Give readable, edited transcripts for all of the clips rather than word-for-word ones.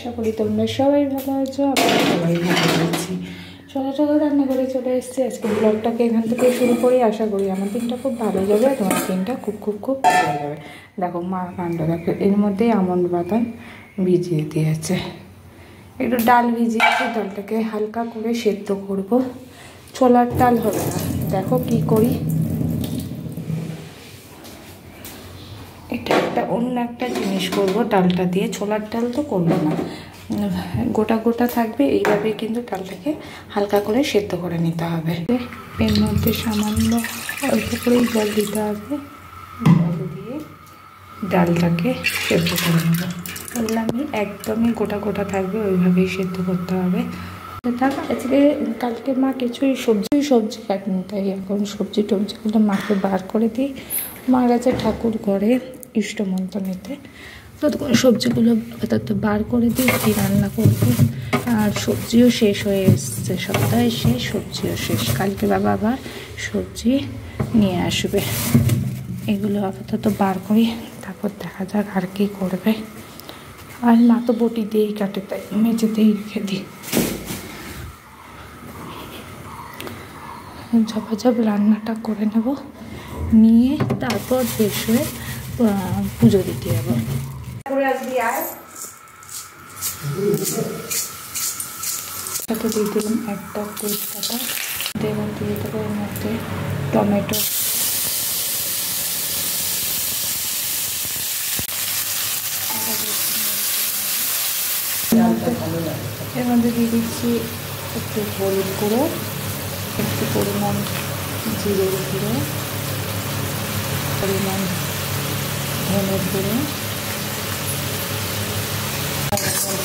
আশা করি তোমরা সবাই ভালো আছো, আমরা সবাই ভালো আছি। সকাল সকাল রান্না করে চলে এসেছি। আজকে ব্লগটাকে এখান থেকে শুরু করি। আশা করি আমার দিনটা খুব ভালো যাবে, তোমার দিনটা খুব খুব খুব ভালো যাবে। দেখো মা কাণ্ড দেখো, এর মধ্যেই আমন্ড বাদাম ভিজিয়ে দিয়েছে। একটু ডাল ভিজিয়েছি, ডালটাকে হালকা করে সেদ্ধ করব। ছোলার ডাল হবে না, দেখো কি করি। এটা একটা অন্য একটা জিনিস করব ডালটা দিয়ে, ছোলার ডাল তো করবো না, গোটা গোটা থাকবে। এইভাবে কিন্তু ডালটাকে হালকা করে সেদ্ধ করে নিতে হবে। এর মধ্যে সামান্য অল্প করেই জল দিতে হবে, জল দিয়ে ডালটাকে সেদ্ধ করে নেব। বললামই একদমই গোটা গোটা থাকবে, ওইভাবেই সেদ্ধ করতে হবে। আজকে কালকে মা কিছুই সবজি কাটেনি, তাই এখন সবজি টবজিগুলো মাকে বার করে দিই। মা গেছে ঠাকুর ঘরে ইষ্টমন্ত্র নিতে, তো সবজিগুলো বার করে দিই, কী রান্না করবো। আর সবজিও শেষ হয়ে এসছে, সপ্তাহে শেষ, সবজিও শেষ। কালকে বাবা আবার সবজি নিয়ে আসবে। এগুলো আপাতত বার করি, তারপর দেখা যাক আর কি করবে। আর মা তো বটি দিয়েই কাটে, তাই মেঝেতেই রেখে দিই। ঝপাঝপ রান্নাটা করে নেব, নিয়ে তারপর বেশ হয়ে পুজো দিতে যাবো। সাথে দিয়ে দিলাম একটা তেজপাতা, এবার দিয়ে দেবো এর মধ্যে টমেটো, এর মধ্যে দিয়ে দিচ্ছি একটু হলুদ গুঁড়ো, একটু পরিমাণ জিরের গুঁড়ো, পরিমাণ ধনের গুঁড়ো।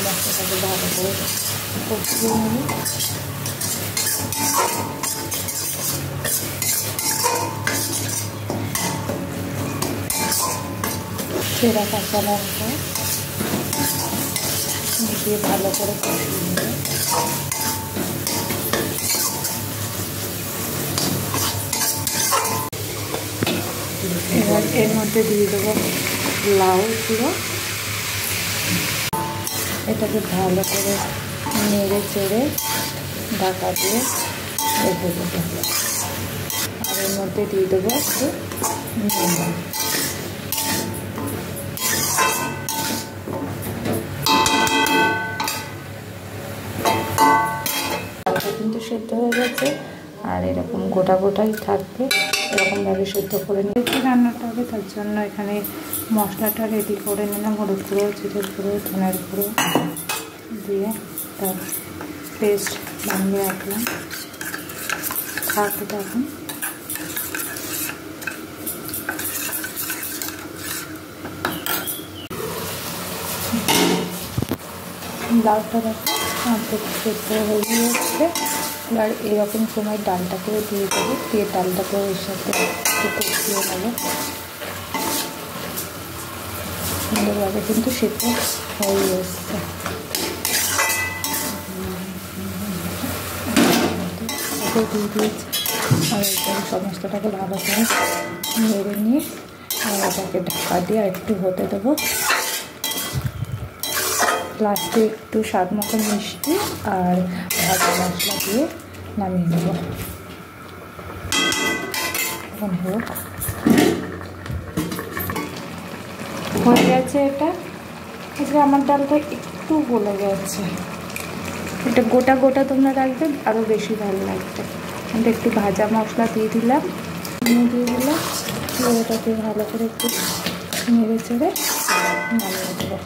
মশলাটাকে ভালো করে কষিয়ে নেব। সেরা কাঁচা লঙ্কা দিয়ে ভালো করে কষিয়ে নেব। এবার এর মধ্যে দিয়ে দেবো লাউ গুঁড়ো, এটাকে ভালো করে নেড়ে চেড়ে ঢাকা দিয়ে রেখে দেবো। আর এর মধ্যে দিয়ে দেবো একটু নুন। কিন্তু সেদ্ধ হয়ে গেছে, আর এরকম গোটা গোটাই থাকবে, এরকমভাবে সেদ্ধ করে নিয়েছি। রান্নাটা হবে, তার জন্য এখানে মশলাটা রেডি করে নিলাম। হলুদ গুঁড়ো, জিরের গুঁড়ো, ধনের গুঁড়ো দিয়ে তার পেস্ট বানিয়ে রাখলাম। খাওয়াতে এখন লাউটা দেখো সেদ্ধ হয়ে গিয়েছে। এবার এরকম সময় ডালটাকেও দিয়ে দেবো, দিয়ে ডালটাকেও এর সাথে একটু কষিয়ে নেবো। সুন্দরভাবে কিন্তু সেদ্ধ হয়ে এসছে। দিয়ে দিয়েছি, আর সমস্তটাকে ভালো করে নেড়ে নিয়ে আর এটাকে ঢাকা দিয়ে একটু হতে দেবো। লাস্টে একটু স্বাদ মতো মিষ্টি আর ভাজা মশলা দিয়ে নামিয়ে নেব। এখন হোক, হয়ে গেছে এটা। আজকে আমার ডালটা একটু গলে গেছে, এটা গোটা গোটা তোমরা রাখবে আরও বেশি ভালো লাগবে। কিন্তু একটু ভাজা মশলা দিয়ে দিলাম, দিয়ে দিলাম, এটাকে ভালো করে একটু নেড়ে চেড়ে নামিয়ে দেবো।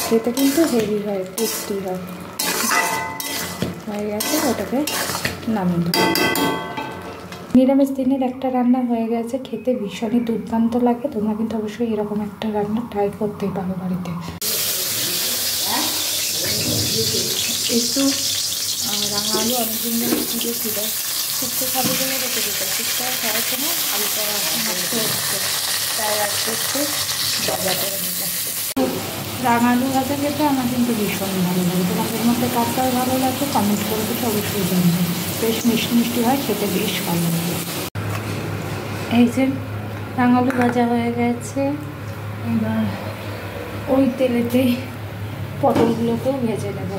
খেতে কিন্তু হেভি হয়, টেস্টি হয়। হয়ে গেছে, ওটাকে নামিয়ে দেবো। নিরামিষ দিনের একটা রান্না হয়ে গেছে, খেতে ভীষণই দুর্দান্ত লাগে। তোমরা কিন্তু অবশ্যই এরকম একটা রান্না ট্রাই করতেই পারো বাড়িতে। একটু রাঙা আলু অনেকদিন ধরে ভিজে ছিল, শুক্তো খাবে বলে রেখে দিতে, শুক্তো আর খাওয়াচ্ছে না, আলুটা নষ্ট হচ্ছে, তাই আজকে একটু ভাজা করে নিতে। রাঙা আলু ভাজা খেতে আমার কিন্তু ভীষণ ভালো লাগে। তোমাদের মধ্যে কার ভালো লাগে কমেন্ট করে দিতে অবশ্যই জানবে। বেশ মিষ্টি মিষ্টি হয়, খেতে বেশ ভালো লাগে। এই যে রাঙা আলু ভাজা হয়ে গেছে, এবার ওই তেলেতে পটলগুলোকেও ভেজে নেব।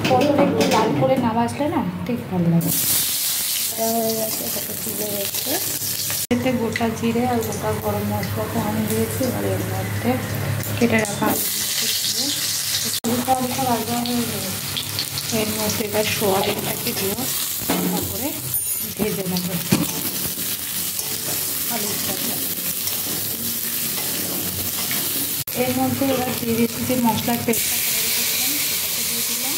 পটল একটু লাল করে না ভাজলে না ঠিক ভালো লাগে। হয়ে গেছে, এটাকে তুলে রেখে এতে গোটা জিরে আর গোটা গরম মশলা আমি দিয়েছি। আর এর মধ্যে কেটে রাখা হালকা ভাজা হয়ে যাবে। এর মধ্যে এবার সোয়াবিনটাকে দিয়ে তারপরে ভেজে নেব আলুর সাথে। এর মধ্যে এবার দিয়ে দিচ্ছি যে মশলার পেস্টটা করে রেখেছিলাম সেটাকে দিয়ে দিলাম।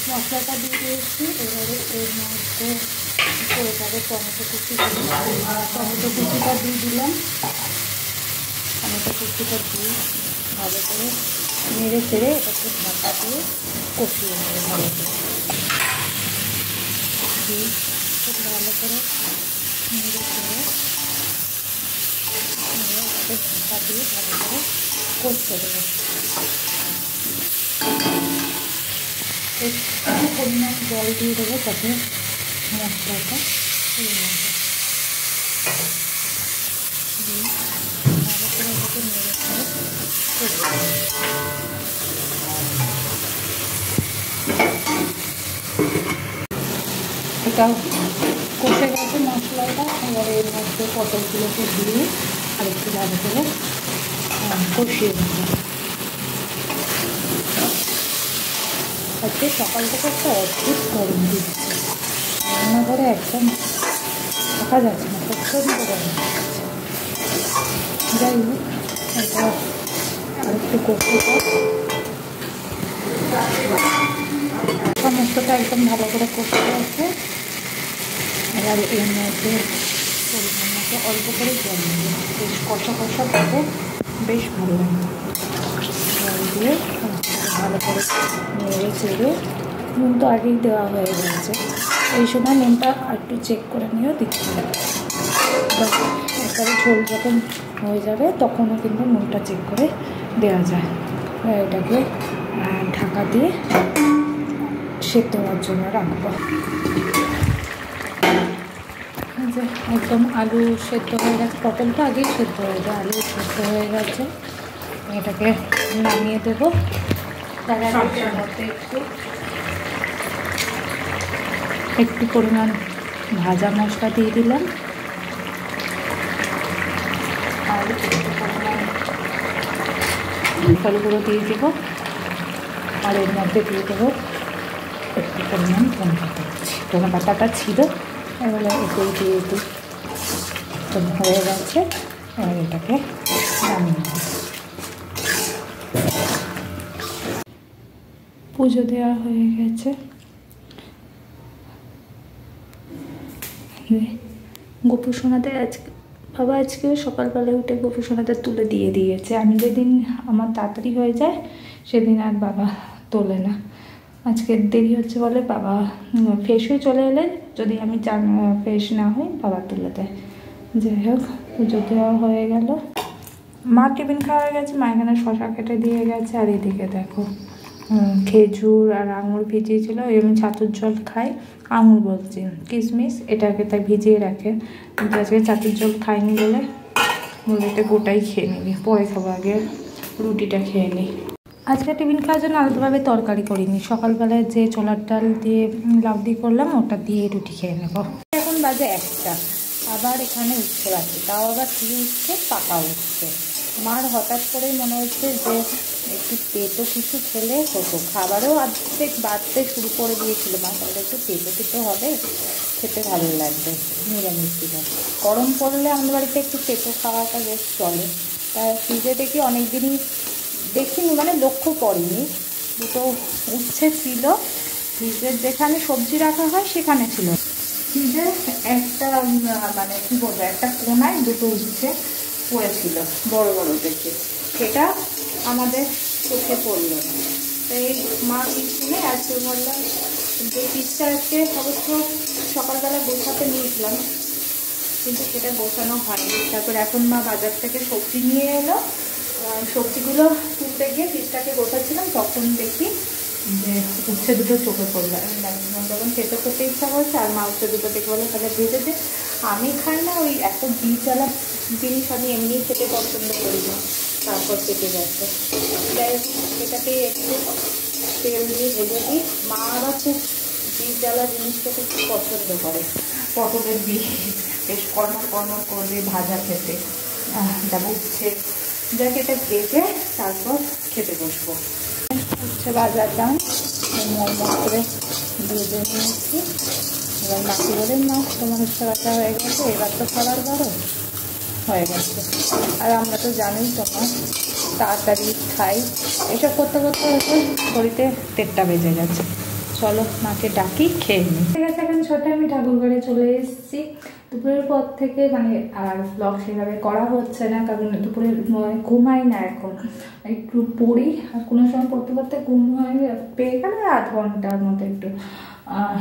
মশলাটা দিয়ে দিয়েছি। এবারে এর মধ্যে পড়ে যাবে টমেটো কুচি। টমেটো কুচিটা দিয়ে দিলাম। টমেটো কুচিটা দিয়ে ভালো করে নেড়ে চেড়ে এটাকে ঢাকা দিয়ে কষিয়ে নেবে ভালো করে। দিয়ে খুব ভালো করে নেড়ে চেড়ে এটাকে ঢাকা দিয়ে ভালো করে কষতে দেবে। একটু পরিমাণ জল দিয়ে দেবো যাতে মশলাটা পুড়ে না যায়। দিয়ে ভালো করে এটাকে নেড়ে চেড়ে এটা কষে গেছে মশলাটা। এবার এর মধ্যে পটলগুলোকে দিয়ে আর একটু ভালো করে কষিয়ে দেবো। আজকে সকাল থেকে একটা অদ্ভুত গরম দিচ্ছে, রান্নাঘরে একদম থাকা যাচ্ছে না, প্রচণ্ড গরম। যাই হোক, এটা আরেকটু কষতে পার। সমস্তটা একদম ভালো করে কষতে আছে। এবার এর মধ্যে পরিমাণ মতো অল্প করে জল দিয়ে বেশ কষা কষা পাবে, বেশ ভালো লাগে। জল দিয়ে ভালো করে নেড়ে চেড়ে, নুন তো আগেই দেওয়া হয়ে গেছে, এই সময় নুনটা একটু চেক করে নিয়েও দিতে হবে। এরপরে ঝোল যখন হয়ে যাবে তখনও কিন্তু নুনটা চেক করে দেওয়া যায়। এটাকে ঢাকা দিয়ে সেদ্ধ হওয়ার জন্য রাখবো। যে একদম আলু সেদ্ধ হয়ে গেছে, পটলটা আগেই সেদ্ধ হয়ে যায়, আলু সেদ্ধ হয়ে গেছে। এটাকে নামিয়ে দেবো। তার আগে মধ্যে একটু পরিমাণ ভাজা মশলা দিয়ে দিলাম আর একটু পরিমাণ ফল গুঁড়ো দিয়ে দেবো। আর এর মধ্যে দিয়ে দেবো একটু পরিমাণ ধনে পাতাটা ছিল, এবারে এতেই দিয়ে দিই। হয়ে গেছে, এবার এটাকে নামিয়ে দেবো। পুজো দেওয়া হয়ে গেছে। গোপু সোনাদের বাবা আজকে সকালবেলায় উঠে গোপু সোনাদের তুলে দিয়ে দিয়েছে। আমি যেদিন আমার তাড়াতাড়ি হয়ে যায় সেদিন আর বাবা তোলে না। আজকে দেরি হচ্ছে বলে বাবা ফ্রেশ হয়ে চলে এলে, যদি আমি ফ্রেশ না হই বাবা তুলে দেয়। যাই হোক, পুজো দেওয়া হয়ে গেল। মা টিফিন খাওয়া হয়ে গেছে, মা এখানে শশা কেটে দিয়ে গেছে। আর এদিকে দেখো খেজুর আর আঙুর ভিজিয়েছিল। আমি ছাতুর জল খাই, আঙুর বলছি কিশমিশ, এটাকে তাই ভিজিয়ে রাখে। কিন্তু আজকে ছাতুর জল খাইনি বলে এটা গোটাই খেয়ে নিবি, পরে খাবো, আগে রুটিটা খেয়ে নিই। আজকে টিফিন খাওয়ার জন্য আলাদাভাবে তরকারি করিনি, সকালবেলায় যে ছোলার ডাল দিয়ে লাউ দিয়ে করলাম ওটা দিয়ে রুটি খেয়ে নেব। এখন বাজে 1টা, আবার এখানে উঠতে পারছে, তাও আবার কী উঠছে, পাকা উঠছে। মার হঠাৎ করেই মনে হচ্ছে যে একটু পেটো কিছু খেলে হতো, খাবারও অর্ধেক বাড়তে শুরু করে দিয়েছিল। মা তাহলে একটু পেটো খেতে হবে, খেতে ভালো লাগবে নিরামিষ দিনে। গরম পড়লে আমাদের বাড়িতে একটু পেটো খাওয়াটা বেশ চলে। তা ফ্রিজে দেখি অনেক দিনই দেখিনি, মানে লক্ষ্য করিনি, দুটো উচ্ছে ছিল ফ্রিজের, যেখানে সবজি রাখা হয় সেখানে ছিল। ফ্রিজে একটা মানে কী বলবো, একটা কোনায় দুটো উচ্ছে পড়েছিল বড় বড় দেখে, সেটা আমাদের চোখে পড়লো না। তাই মা শুনে আজকে বললাম যে পিসটা আজকে অবশ্য সকালবেলা গোছাতে নিয়েছিলাম, কিন্তু সেটা গোছানো হয়নি। তারপর এখন মা বাজার থেকে সবজি নিয়ে এলো, সবজিগুলো তুলতে গিয়ে পিসটাকে গোছাচ্ছিলাম, তখন দেখি যে উচ্ছে দুটো চোখে পড়লো। যখন খেতে করতে ইচ্ছা করছে, আর মা উচ্ছে দুটো দেখে বলে তাহলে ভেজে দে। আমি খাই না ওই এত বীজওয়ালা জিনিস, আমি এমনি খেতে পছন্দ করি না, তারপর কেটে যাচ্ছে। যাই হোক, এটাকে একটু তেল দিয়ে ভেজে দিই। মা আবার খুব বীজ জ্বালা জিনিস খেতে খুব পছন্দ করে। পটলের বীজ বেশ কর্মর কর্মর করবে ভাজা খেতে, যা উঠছে যাকে এটা ভেজে তারপর খেতে বসবো। হচ্ছে বাজার দাম মরমর করে ভেজে নিয়েছি। এবার বাকি বলে মাছ তোমার সারাটা হয়ে গেছে, এবার তো খাবার বারো হয়ে গেছে। আর আমরা তো জানোই তোমার তাড়াতাড়ি খাই, এসব করতে করতে হয়তো ঘড়িতে 1:30 বেজে গেছে। চলো মাকে ডাকি, খেয়ে নিই। ঠিক আছে, এখন 6টায় আমি ঠাকুর ঘরে চলে এসেছি। দুপুরের পর থেকে মানে আর ব্লগ সেভাবে করা হচ্ছে না, কারণ দুপুরে ঘুমাই না, এখন একটু পড়ি। আর কোনো সময় পড়তে পড়তে ঘুম পেয়ে গেলে 8 ঘন্টার মতো একটু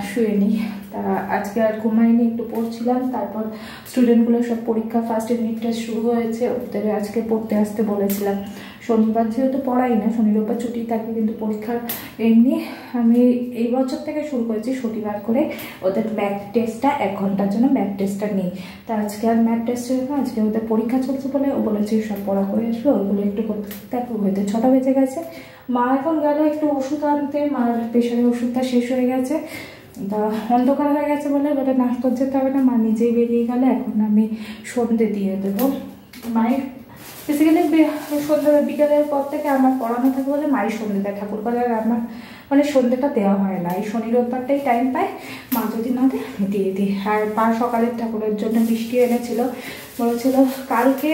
শুয়ে নিই। তা আজকে আর ঘুমাইনি, একটু পড়ছিলাম। তারপর স্টুডেন্টগুলো সব পরীক্ষা, ফার্স্ট ইউনিট টেস্ট শুরু হয়েছে, ওদের আজকে পড়তে আসতে বলেছিলাম। শনিবার যেহেতু পড়াই না, শনি রোববার ছুটি থাকে, কিন্তু পরীক্ষার এমনি আমি এই বছর থেকে শুরু করেছি শনিবার করে ওদের ম্যাথ টেস্টটা 1 ঘন্টার জন্য ম্যাথ টেস্টটা নিই। তা আজকে আর ম্যাথ টেস্ট ছিল না, আজকে ওদের পরীক্ষা চলছে বলে ও বলেছে সব পড়া করে আসবে, ওইগুলো একটু করতে দেখো। হয়তো 6টা বেজে গেছে। মা এখন গেল একটু ওষুধ আনতে, মার প্রেশারের ওষুধটা শেষ হয়ে গেছে। তা অন্ধকার হয়ে গেছে বলে না তোর যেতে হবে না, মা নিজেই বেরিয়ে গেলে। এখন আমি সন্ধে দিয়ে দেবো। মায়ের বেসিক্যালি সন্ধ্যে বিকেলের পর থেকে আমার পড়ানো থাকে বলে মায়ের সন্ধ্যে দেয় ঠাকুর করে, আর আমার মানে সন্ধ্যেটা দেওয়া হয় না। এই শনি রোববারটাই টাইম পায়, মা যদি না দেয় আমি দিয়ে দিই। আর মা সকালের ঠাকুরের জন্য মিষ্টি এনেছিল, বলেছিল কালকে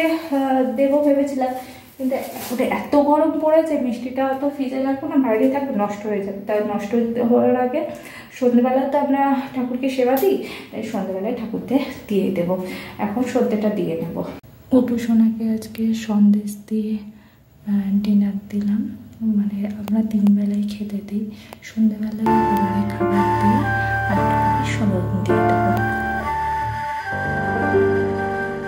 দেবো ভেবেছিলাম, কিন্তু এখন এত গরম পড়েছে মিষ্টিটা অত ফ্রিজে রাখবো না, বাইরে থাকবে নষ্ট হয়ে যাবে। তাই নষ্ট হওয়ার আগে সন্ধ্যেবেলা তো আমরা ঠাকুরকে সেবা দিই, তাই সন্ধ্যেবেলায় ঠাকুরকে দিয়ে দেবো। এখন সন্ধ্যেটা দিয়ে নেবো। অপু সোনাকে আজকে সন্দেশ দিয়ে ডিনার দিলাম। মানে আমরা 3 বেলায় খেতে দিই, সন্ধ্যেবেলায় এবারে খাবার দিই।